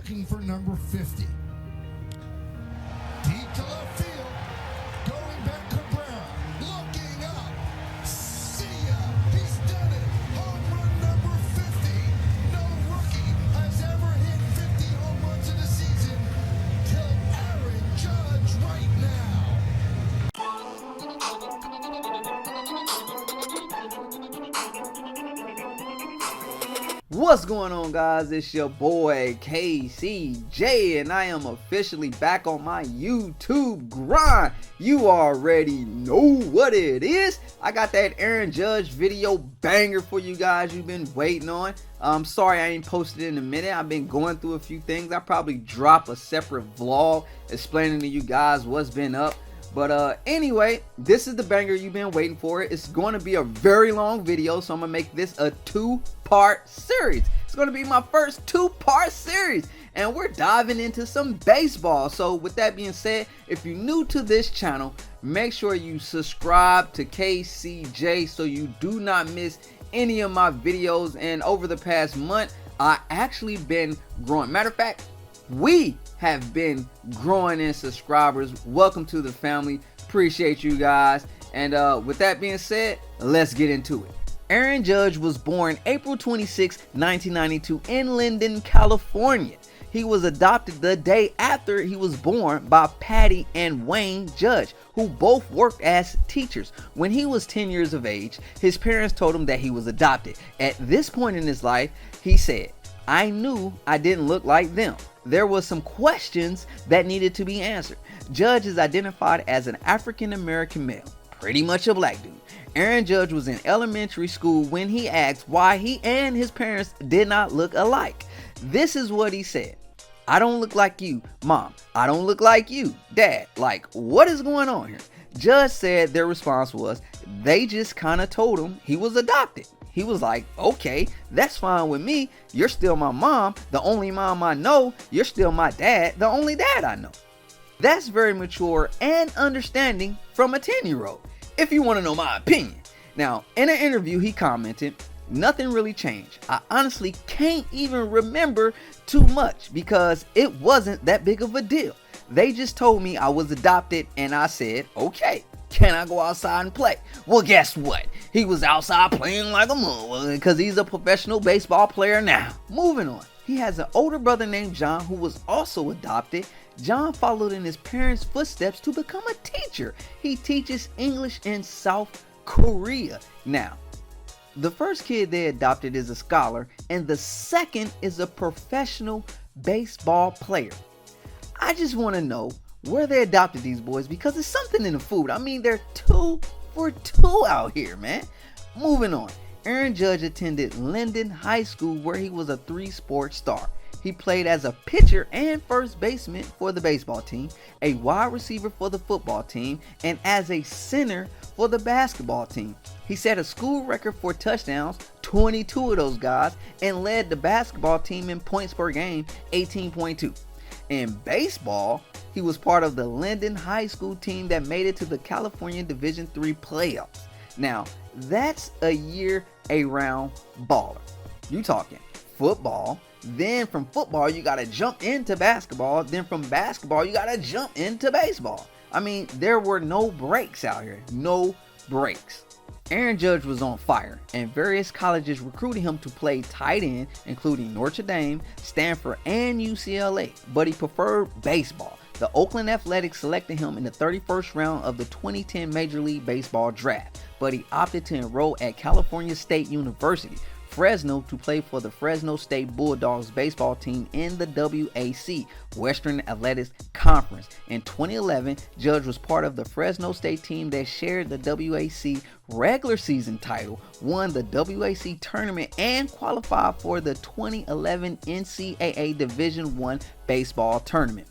looking for number 50. Deep to left field. Going back Cabrera. Looking up. See ya. He's done it. Home run number 50. No rookie has ever hit 50 home runs in a season till Aaron Judge right now. What's going on, guys? It's your boy KCJ, and I am officially back on my YouTube grind. You already know what it is. I got that Aaron Judge video banger for you guys you've been waiting on. I'm sorry I ain't posted in a minute. I've been going through a few things. I'll probably drop a separate vlog explaining to you guys what's been up. But anyway, this is the banger you've been waiting for. It's going to be a very long video, so I'm going to make this a two-part series. It's going to be my first two-part series, and we're diving into some baseball. So with that being said, if you're new to this channel, make sure you subscribe to KCJ so you do not miss any of my videos. And over the past month, I actually been growing. Matter of fact, we have been growing in subscribers. Welcome to the family. Appreciate you guys. And with that being said, let's get into it. Aaron Judge was born April 26, 1992 in Linden, California. He was adopted the day after he was born by Patty and Wayne Judge, who both worked as teachers. When he was 10 years of age, his parents told him that he was adopted. At this point in his life, he said, "I knew I didn't look like them. There was some questions that needed to be answered." Judge is identified as an African American male, pretty much a black dude. Aaron Judge was in elementary school when he asked why he and his parents did not look alike. This is what he said: "I don't look like you, Mom. I don't look like you, Dad. Like, what is going on here?" Judge said their response was they just kind of told him he was adopted. He was like, "Okay, that's fine with me. You're still my mom, the only mom I know. You're still my dad, the only dad I know." That's very mature and understanding from a 10-year-old, if you want to know my opinion. Now, in an interview, he commented, "Nothing really changed. I honestly can't even remember too much because it wasn't that big of a deal. They just told me I was adopted and I said, okay. Can I go outside and play?" Well, guess what? He was outside playing like a mother because he's a professional baseball player now. Moving on. He has an older brother named John who was also adopted. John followed in his parents' footsteps to become a teacher. He teaches English in South Korea. Now, the first kid they adopted is a scholar, and the second is a professional baseball player. I just want to know where they adopted these boys because there's something in the food. I mean, they're 2 for 2 out here, man. Moving on. Aaron Judge attended Linden High School where he was a 3-sport star. He played as a pitcher and first baseman for the baseball team, a wide receiver for the football team, and as a center for the basketball team. He set a school record for touchdowns, 22 of those guys, and led the basketball team in points per game, 18.2. In baseball, he was part of the Linden High School team that made it to the California Division III playoffs. Now, that's a year-round baller. You talking football, then from football you gotta jump into basketball, then from basketball you gotta jump into baseball. I mean, there were no breaks out here, no breaks. Aaron Judge was on fire, and various colleges recruited him to play tight end, including Notre Dame, Stanford, and UCLA, but he preferred baseball. The Oakland Athletics selected him in the 31st round of the 2010 Major League Baseball draft, but he opted to enroll at California State University, Fresno, to play for the Fresno State Bulldogs baseball team in the WAC, Western Athletics Conference. In 2011, Judge was part of the Fresno State team that shared the WAC regular season title, won the WAC tournament, and qualified for the 2011 NCAA Division I baseball tournament.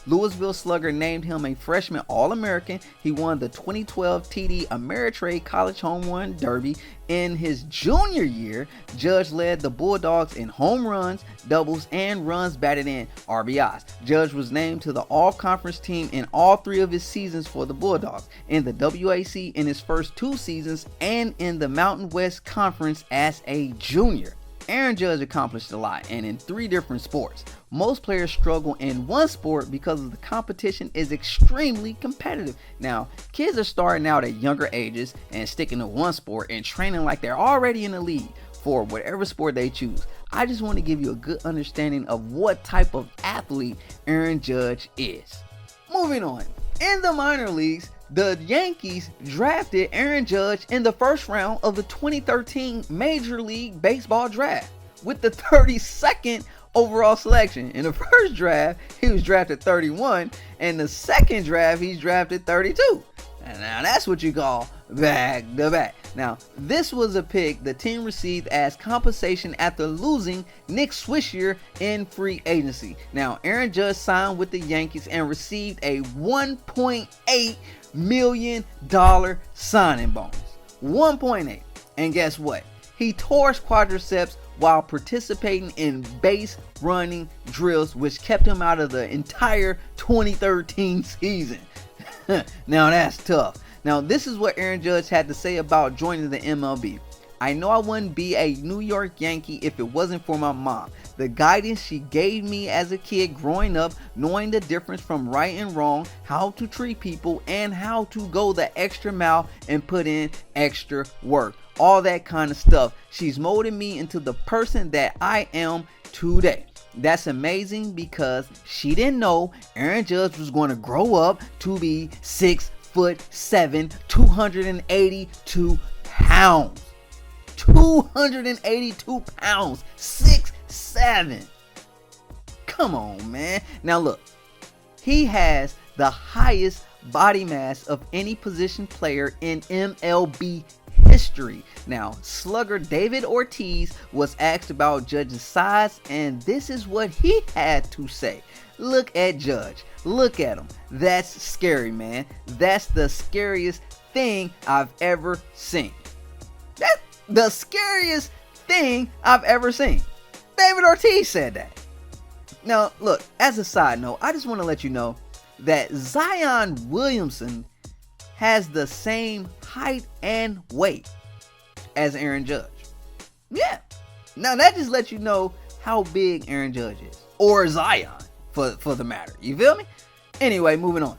Louisville Slugger named him a freshman All-American. He won the 2012 TD Ameritrade College Home Run Derby. In his junior year, Judge led the Bulldogs in home runs, doubles, and runs batted in, RBIs. Judge was named to the All-Conference team in all 3 of his seasons for the Bulldogs, in the WAC in his first 2 seasons, and in the Mountain West Conference as a junior. Aaron Judge accomplished a lot, and in 3 different sports. Most players struggle in one sport because the competition is extremely competitive. Now, kids are starting out at younger ages and sticking to one sport and training like they're already in the league for whatever sport they choose. I just want to give you a good understanding of what type of athlete Aaron Judge is. Moving on, in the minor leagues, the Yankees drafted Aaron Judge in the first round of the 2013 Major League Baseball draft with the 32nd overall selection. In the first draft, he was drafted 31, and the second draft, he's drafted 32. And now that's what you call back to back. Now, this was a pick the team received as compensation after losing Nick Swisher in free agency. Now, Aaron Judge signed with the Yankees and received a $1.8 million signing bonus. 1.8. And guess what? He tore his quadriceps while participating in base running drills, which kept him out of the entire 2013 season. Now that's tough. Now this is what Aaron Judge had to say about joining the MLB. I know I wouldn't be a New York Yankee if it wasn't for my mom. The guidance she gave me as a kid growing up, knowing the difference from right and wrong, how to treat people, and how to go the extra mile and put in extra work. All that kind of stuff. She's molded me into the person that I am today. That's amazing because she didn't know Aaron Judge was going to grow up to be 6'7", 282 pounds. 282 pounds, 6'7". Come on, man. Now look, he has the highest body mass of any position player in MLB history. Now, slugger David Ortiz was asked about Judge's size, and this is what he had to say. Look at Judge. Look at him. That's scary, man. That's the scariest thing I've ever seen. That's the scariest thing I've ever seen. David Ortiz said that. Now, look, as a side note, I just want to let you know that Zion Williamson has the same height and weight as Aaron Judge. Yeah. Now that just lets you know how big Aaron Judge is. Or Zion, for the matter. You feel me? Anyway, moving on.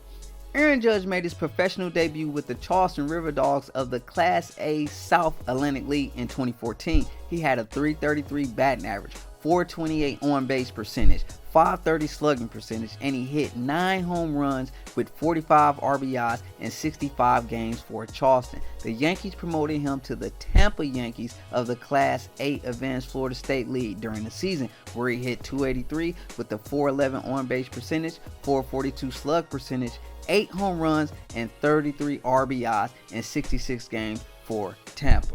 Aaron Judge made his professional debut with the Charleston River Dogs of the Class A South Atlantic League in 2014. He had a .333 batting average, .428 on-base percentage, .530 slugging percentage, and he hit 9 home runs with 45 RBIs in 65 games for Charleston. The Yankees promoted him to the Tampa Yankees of the Class A Advanced Florida State League during the season, where he hit .283 with a .411 on-base percentage, .442 slug percentage, 8 home runs, and 33 RBIs in 66 games for Tampa.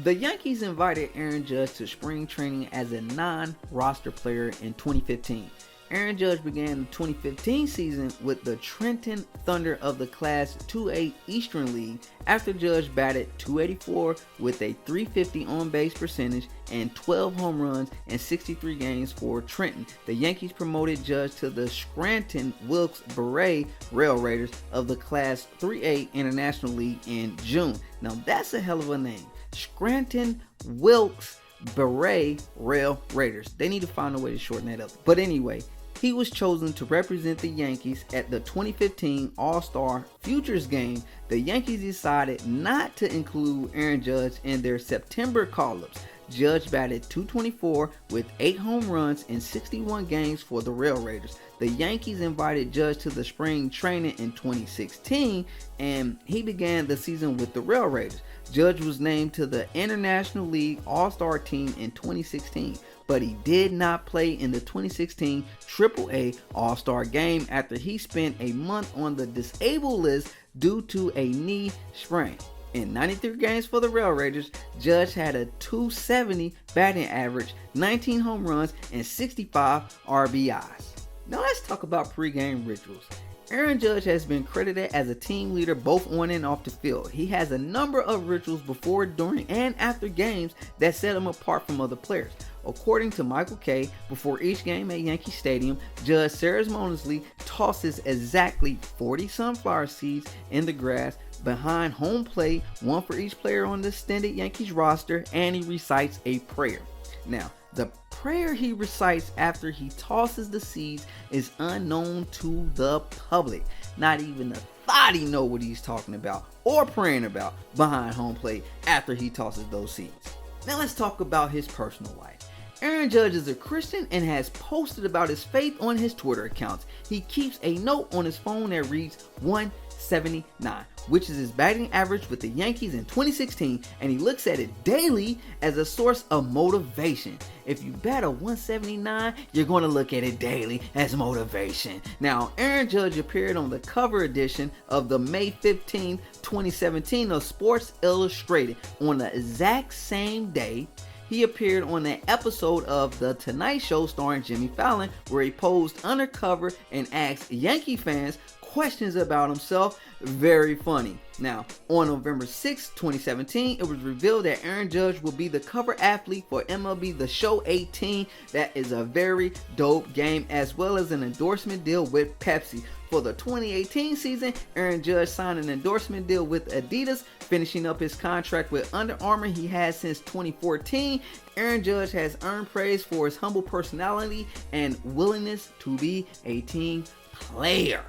The Yankees invited Aaron Judge to spring training as a non-roster player in 2015. Aaron Judge began the 2015 season with the Trenton Thunder of the Class 2A Eastern League after Judge batted .284 with a .350 on-base percentage and 12 home runs in 63 games for Trenton. The Yankees promoted Judge to the Scranton Wilkes-Barre Rail Raiders of the Class 3A International League in June. Now that's a hell of a name. Scranton Wilkes-Barre Rail Raiders. They need to find a way to shorten that up. But anyway, he was chosen to represent the Yankees at the 2015 All-Star Futures game. The Yankees decided not to include Aaron Judge in their September call-ups. Judge batted .224 with 8 home runs in 61 games for the Rail Raiders. The Yankees invited Judge to the spring training in 2016, and he began the season with the Rail Raiders. Judge was named to the International League All-Star team in 2016, but he did not play in the 2016 AAA All-Star game after he spent a month on the disabled list due to a knee sprain. In 93 games for the Rail Raiders, Judge had a .270 batting average, 19 home runs, and 65 RBIs. Now let's talk about pregame rituals. Aaron Judge has been credited as a team leader both on and off the field. He has a number of rituals before, during, and after games that set him apart from other players. According to Michael Kay, before each game at Yankee Stadium, Judge ceremoniously tosses exactly 40 sunflower seeds in the grass behind home plate, one for each player on the extended Yankees roster, and he recites a prayer. Now, the prayer he recites after he tosses the seeds is unknown to the public. Not even the thotty know what he's talking about or praying about behind home plate after he tosses those seeds. Now let's talk about his personal life. Aaron Judge is a Christian and has posted about his faith on his Twitter accounts. He keeps a note on his phone that reads 179, which is his batting average with the Yankees in 2016, and he looks at it daily as a source of motivation. If you bat a 179, you're going to look at it daily as motivation. Now, Aaron Judge appeared on the cover edition of the May 15, 2017 of Sports Illustrated. On the exact same day, he appeared on an episode of The Tonight Show starring Jimmy Fallon, where he posed undercover and asked Yankee fans questions about himself. Very funny. Now, on November 6, 2017, it was revealed that Aaron Judge will be the cover athlete for MLB The Show 18. That is a very dope game, as well as an endorsement deal with Pepsi. For the 2018 season, Aaron Judge signed an endorsement deal with Adidas, finishing up his contract with Under Armour he has since 2014. Aaron Judge has earned praise for his humble personality and willingness to be a team player.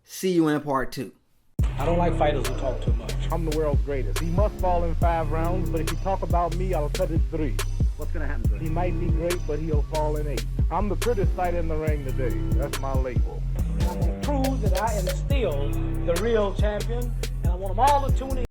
See you in part 2. I don't like fighters who talk too much. I'm the world's greatest. He must fall in 5 rounds, but if you talk about me, I'll cut it 3. What's going to happen to him? He might be great, but he'll fall in 8. I'm the prettiest sight in the ring today. That's my label. I'm going to prove that I am still the real champion, and I want them all to tune in.